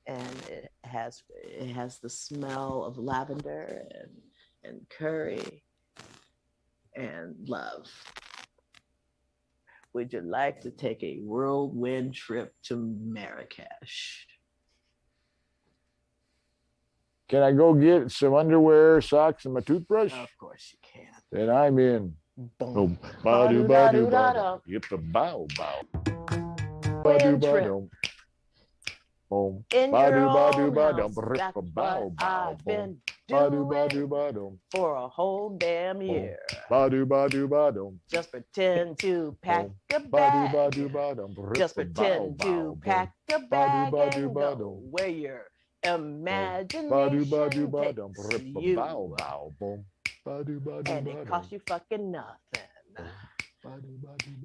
and it has the smell of lavender and curry. And love. Would you like to take a whirlwind trip to Marrakesh? Can I go get some underwear, socks, and my toothbrush? Of course you can. Then I'm in. Boom. Ba-do-ba-do-ba-do. Yip a bow bow. Ba-do-ba-dum. Boom. In your own Ba-do-ba-do-ba-dum. house, that's Ba-do-ba-bow what I've been bow. doing Ba-do-ba-do-ba-dum. for a whole damn year. Ba-do-ba-do-ba-dum. Just pretend to pack a bag. Ba-do-ba-do-ba-dum. Just pretend to pack a bag and go where your imagination takes you. And it costs you fucking nothing.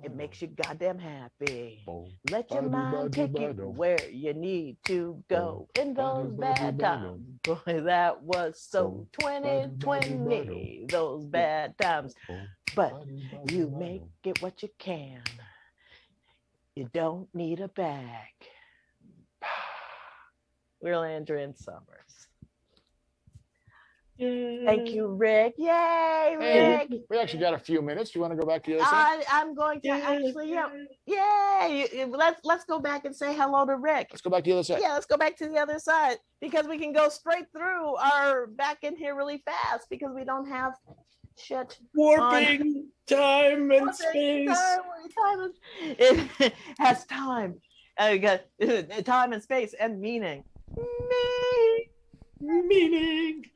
It makes you goddamn happy. Let your mind take you where you need to go in those bad times. Boy, that was so 2020, those bad times. But you make it what you can. You don't need a bag. We're Landry and Summers. Yay. Thank you, Rick. Yay, Rick. Hey, we actually got a few minutes. Do you want to go back to the other side? I'm going to actually, yay. Let's go back and say hello to Rick. Let's go back to the other side. Yeah, let's go back to the other side because we can go straight through our back in here really fast because we don't have shit. Warping time and space. It has time. Time and space and meaning. Meaning.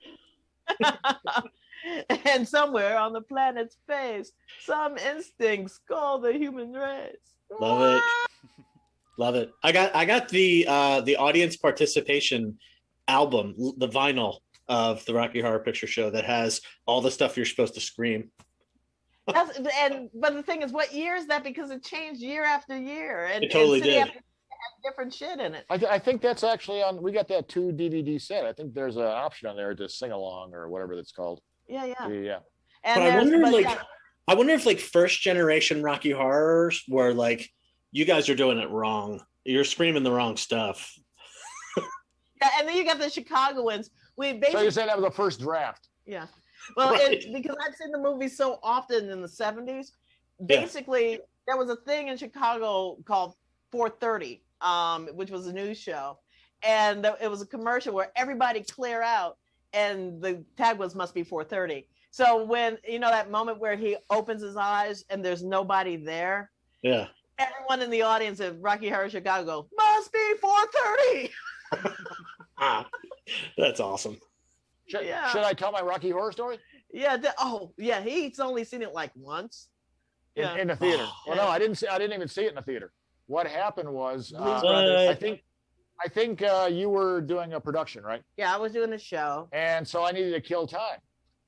And somewhere on the planet's face, some instincts call the human race. Love it. Love it. I got the audience participation album, the vinyl of the Rocky Horror Picture Show that has all the stuff you're supposed to scream. But the thing is, what year is that? Because it changed year after year, and it totally did. Different shit in it. I think that's actually on. We got that 2 DVD set. I think there's an option on there to sing along or whatever that's called. Yeah. And but I wonder if like first generation Rocky Horrors were like, you guys are doing it wrong. You're screaming the wrong stuff. Yeah, and then you got the Chicagoans. So you're saying that was the first draft? Yeah. Well, right. Because I've seen the movie so often in the 70s. Basically, there was a thing in Chicago called 4:30. Which was a news show, and it was a commercial where everybody clear out, and the tag was must be 4:30. So when that moment where he opens his eyes and there's nobody there, everyone in the audience of Rocky Horror Chicago must be 4:30. That's awesome. Should I tell my Rocky Horror story? Yeah. He's only seen it like once. In the theater. Well, no, I didn't even see it in the theater. What happened was, I think you were doing a production, right? Yeah, I was doing a show. And so I needed to kill time.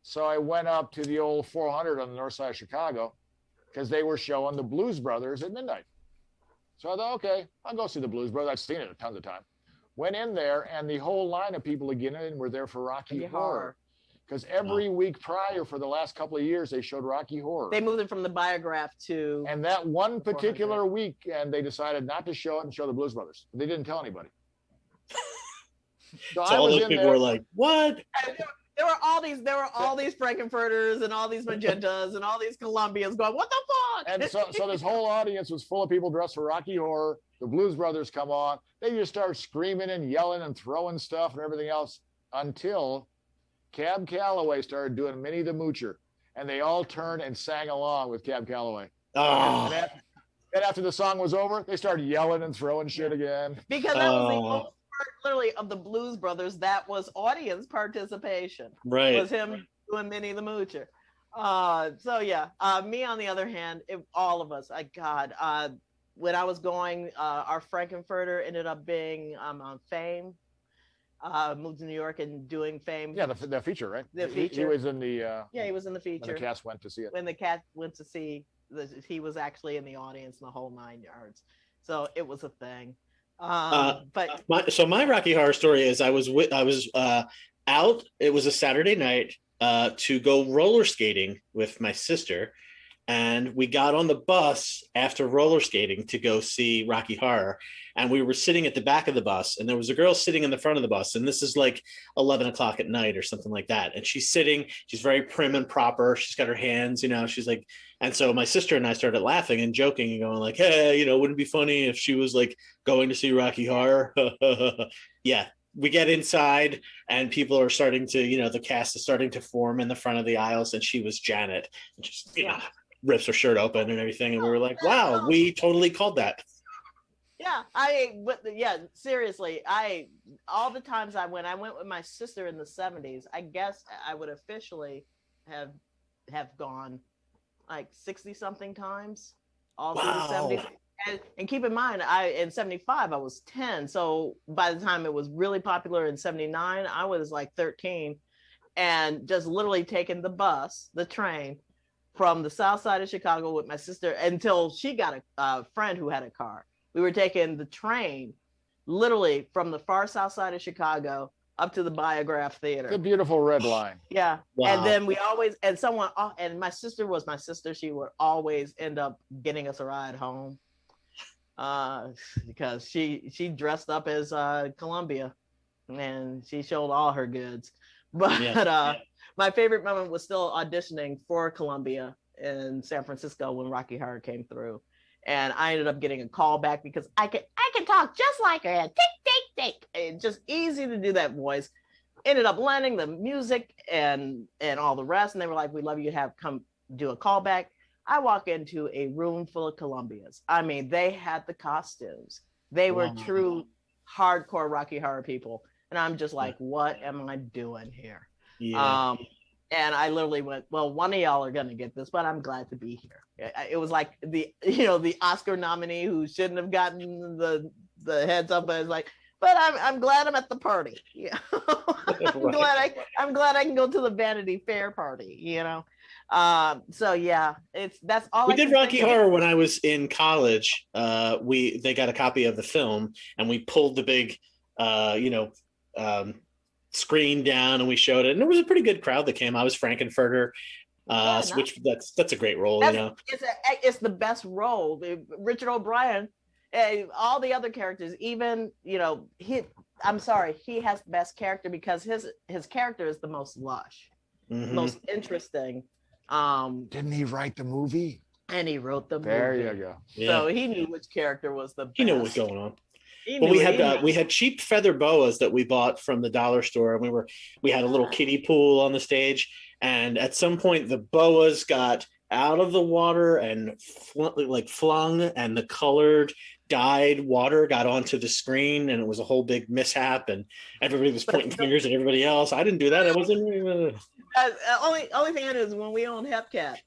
So I went up to the old 400 on the north side of Chicago because they were showing the Blues Brothers at midnight. So I thought, okay, I'll go see the Blues Brothers. I've seen it tons of times. Went in there, and the whole line of people again were there for Rocky Horror. Because every week prior for the last couple of years, they showed Rocky Horror. They moved it from the Biograph to... And that one particular week, and they decided not to show it and show the Blues Brothers. They didn't tell anybody. So all those people were like, what? There were all these Frankenfurters and all these Magentas and all these Colombians going, what the fuck? And so this whole audience was full of people dressed for Rocky Horror. The Blues Brothers come on. They just start screaming and yelling and throwing stuff and everything else until Cab Calloway started doing Minnie the Moocher, and they all turned and sang along with Cab Calloway. Oh. And after the song was over, they started yelling and throwing shit again. Because that was the only part, literally, of the Blues Brothers that was audience participation. Right. Was him doing Minnie the Moocher. So yeah, me on the other hand, all of us, when I was going, our Frankenfurter ended up being on Fame. Moved to New York and doing Fame. Yeah, the feature, right? The feature. He was in the. He was in the feature. When the cast went to see it. When the cast went to see, he was actually in the audience in the whole 9 yards. So it was a thing. But my Rocky Horror Story is I was out. It was a Saturday night to go roller skating with my sister. And we got on the bus after roller skating to go see Rocky Horror. And we were sitting at the back of the bus, and there was a girl sitting in the front of the bus. And this is like 11 o'clock at night or something like that. And she's sitting, she's very prim and proper. She's got her hands, she's like, and so my sister and I started laughing and joking and going like, hey, wouldn't it be funny if she was like going to see Rocky Horror? Yeah. We get inside and people are starting to, the cast is starting to form in the front of the aisles, and she was Janet. And just, rips her shirt open and everything, and we were like, wow, we totally called that. Seriously, all the times I went with my sister in the 70s, I guess I would officially have gone like 60 something times all through the 70s. And keep in mind, in 75 I was 10, so by the time it was really popular in 79, I was like 13, and just literally taking the train from the south side of Chicago with my sister until she got a friend who had a car. We were taking the train literally from the far south side of Chicago up to the Biograph Theater. The beautiful red line. Yeah. Wow. And then we always, and my sister was my sister. She would always end up getting us a ride home because she dressed up as Columbia, and she showed all her goods. But my favorite moment was still auditioning for Columbia in San Francisco when Rocky Horror came through. And I ended up getting a call back because I can talk just like her. Tick, tick, tick. It's just easy to do that voice. Ended up landing the music and all the rest. And they were like, we'd love you to come do a callback. I walk into a room full of Columbias. I mean, they had the costumes. They were true hardcore Rocky Horror people. And I'm just like, what am I doing here? Yeah. And I literally went, well, one of y'all are going to get this, but I'm glad to be here. It was like the Oscar nominee who shouldn't have gotten the heads up. I was like, but I'm glad I'm at the party. Yeah. I'm glad I can go to the Vanity Fair party, So yeah, that's all. We did Rocky Horror when I was in college. They got a copy of the film, and we pulled the big, screen down, and we showed it, and there was a pretty good crowd that came. I was Frankenfurter, which that's a great role. It's the best role. Richard O'Brien, all the other characters, even he has the best character because his character is the most lush, most interesting. Didn't he write the movie? And he wrote the movie. There you go. So he knew which character was the best. He knew what was going on. Well, we had cheap feather boas that we bought from the dollar store, and we had a little kiddie pool on the stage, and at some point the boas got out of the water and flung, and the colored dyed water got onto the screen, and it was a whole big mishap, and everybody was pointing fingers at everybody else. I didn't do that. I wasn't. Only thing I know is when we owned Hepcat,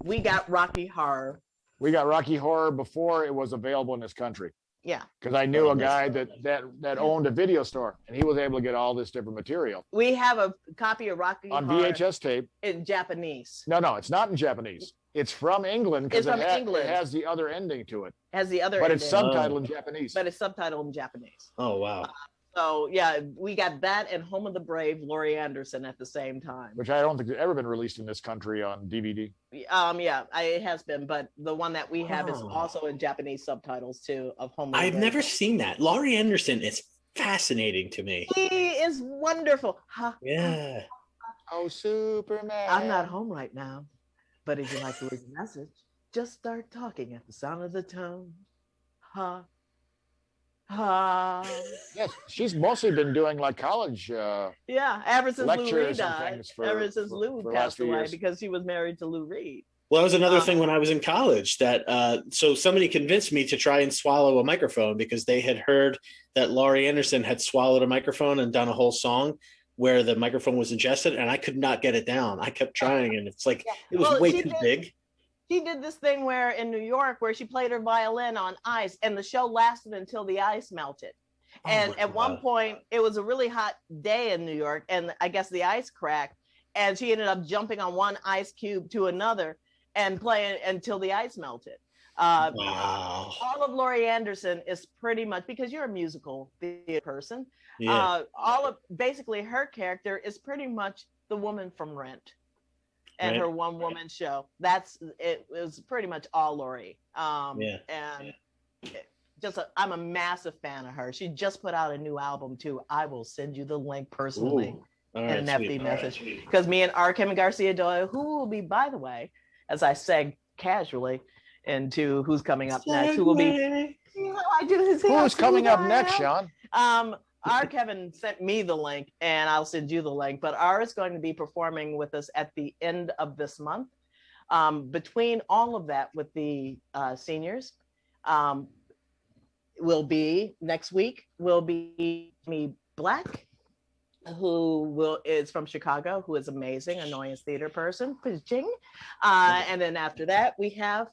we got Rocky Horror. We got Rocky Horror before it was available in this country. Yeah, because I knew a guy that owned a video store, and he was able to get all this different material. We have a copy of Rocky on Horror VHS tape in Japanese. No, it's not in Japanese. It's from England because it has the other ending to it. But it's subtitled in Japanese. But it's subtitled in Japanese. Oh wow! So yeah, we got that and Home of the Brave, Laurie Anderson at the same time. Which I don't think has ever been released in this country on DVD. It has been, but the one that we have is also in Japanese subtitles too of Home of the Brave. I've never seen that. Laurie Anderson is fascinating to me. He is wonderful. Yeah. Oh, Superman. I'm not home right now, but if you'd like to leave a message, just start talking at the sound of the tone. Yes, she's mostly been doing like college yeah, ever since Lou Reed lectures and died, things ever since Lou for the last passed few away, years. because she was married to Lou Reed. Well, that was another thing when I was in college that so somebody convinced me to try and swallow a microphone because they had heard that Laurie Anderson had swallowed a microphone and done a whole song where the microphone was ingested, and I could not get it down. I kept trying, and it's like it was way too big. She did this thing where in New York where she played her violin on ice, and the show lasted until the ice melted. And at one point, it was a really hot day in New York, and I guess the ice cracked, and she ended up jumping on one ice cube to another and playing until the ice melted. Wow. All of Laurie Anderson is pretty much, because you're a musical theater person, Yeah. all of basically her character is pretty much the woman from Rent and her one woman show. That's it was pretty much all Laurie. And I'm a massive fan of her. She just put out a new album too. I will send you the link personally in an FB message, because me and R. Kevin Garcia Doyle, who will be, by the way, as I seg casually into who's coming up next, who will be who's coming up next, Shaun? R. Kevin sent me the link, and I'll send you the link, but R is going to be performing with us at the end of this month. Between all of that with the seniors, will be next week will be me Black, who is from Chicago, who is amazing, annoyance theater person, and then after that we have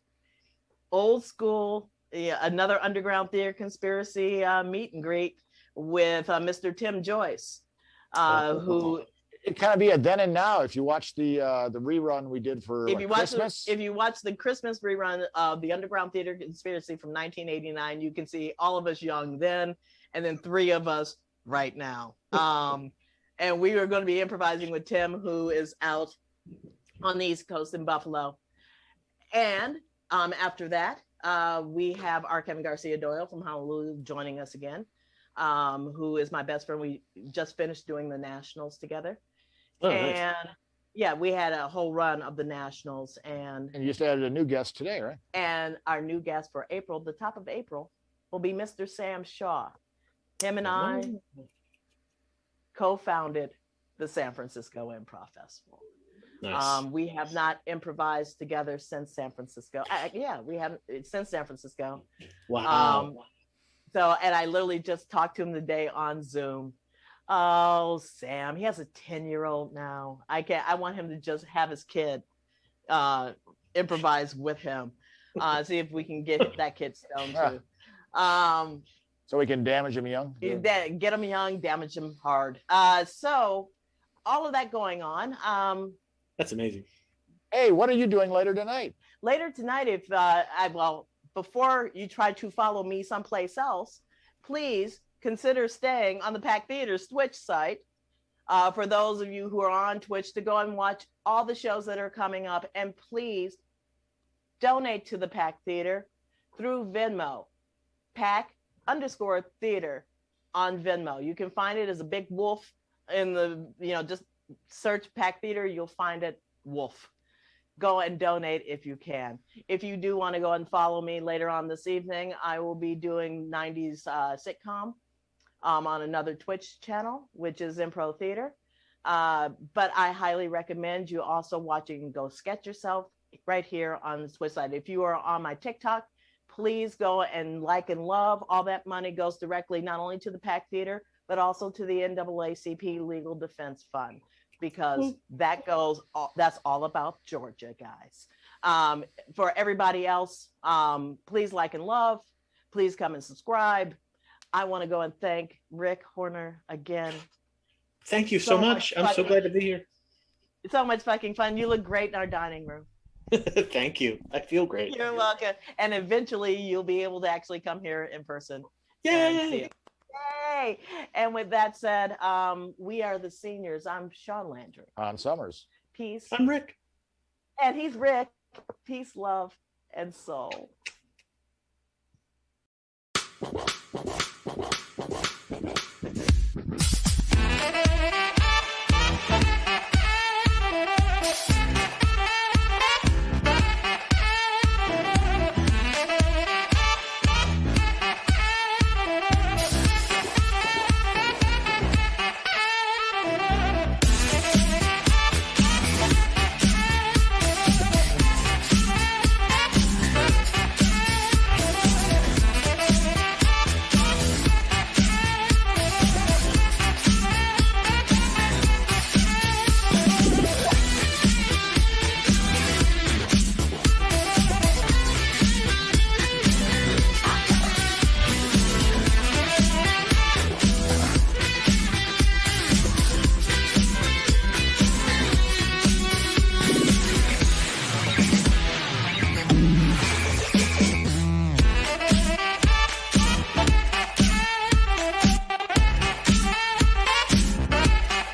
old school, another underground theater conspiracy meet and greet with Mr. Tim Joyce, who it kind of be a then and now. If you watch the rerun we did for Christmas, if you watch the Christmas rerun of the Underground Theater Conspiracy from 1989, you can see all of us young then, and then three of us right now. And we are going to be improvising with Tim, who is out on the East Coast in Buffalo. And after that, we have R. Kevin Garcia Doyle from Honolulu joining us again, who is my best friend. We just finished doing the Nationals together. Oh, and nice. yeah, we had a whole run of the Nationals, and you just added a new guest today, right? And our new guest for April, the top of April, will be Mr. Sam Shaw. Him and I co-founded the San Francisco Improv Festival. Nice. We have not improvised together since San Francisco. We haven't since San Francisco. Wow. And I literally just talked to him today on Zoom. Oh, Sam, he has a 10-year-old now. I want him to just have his kid improvise with him. See if we can get that kid stoned too. So we can damage him young? Get him young, damage him hard. So all of that going on. That's amazing. Hey, what are you doing later tonight? Later tonight, if before you try to follow me someplace else, please consider staying on the Pack Theater's Twitch site. For those of you who are on Twitch, to go and watch all the shows that are coming up, and please donate to the Pack Theater through Venmo, Pack_Theater on Venmo. You can find it as a big wolf in the, just search Pack Theater, you'll find it, wolf. Go and donate if you can. If you do want to go and follow me later on this evening, I will be doing 90s sitcom on another Twitch channel, which is Improv Theater. But I highly recommend you also watching Go Sketch Yourself right here on the Twitch side. If you are on my TikTok, please go and like and love. All that money goes directly not only to the Pack Theater, but also to the NAACP Legal Defense Fund, because that's all about Georgia, guys. For everybody else, please like and love. Please come and subscribe. I want to go and thank Rick Horner again. Thank you so much. I'm so glad to be here. It's so much fucking fun. You look great in our dining room. Thank you. I feel great. You're welcome. And eventually you'll be able to actually come here in person. Yay! Yay! And with that said, we are the seniors. I'm Shaun Landry. I'm Summers. Peace. I'm Rick. And he's Rick. Peace, love, and soul.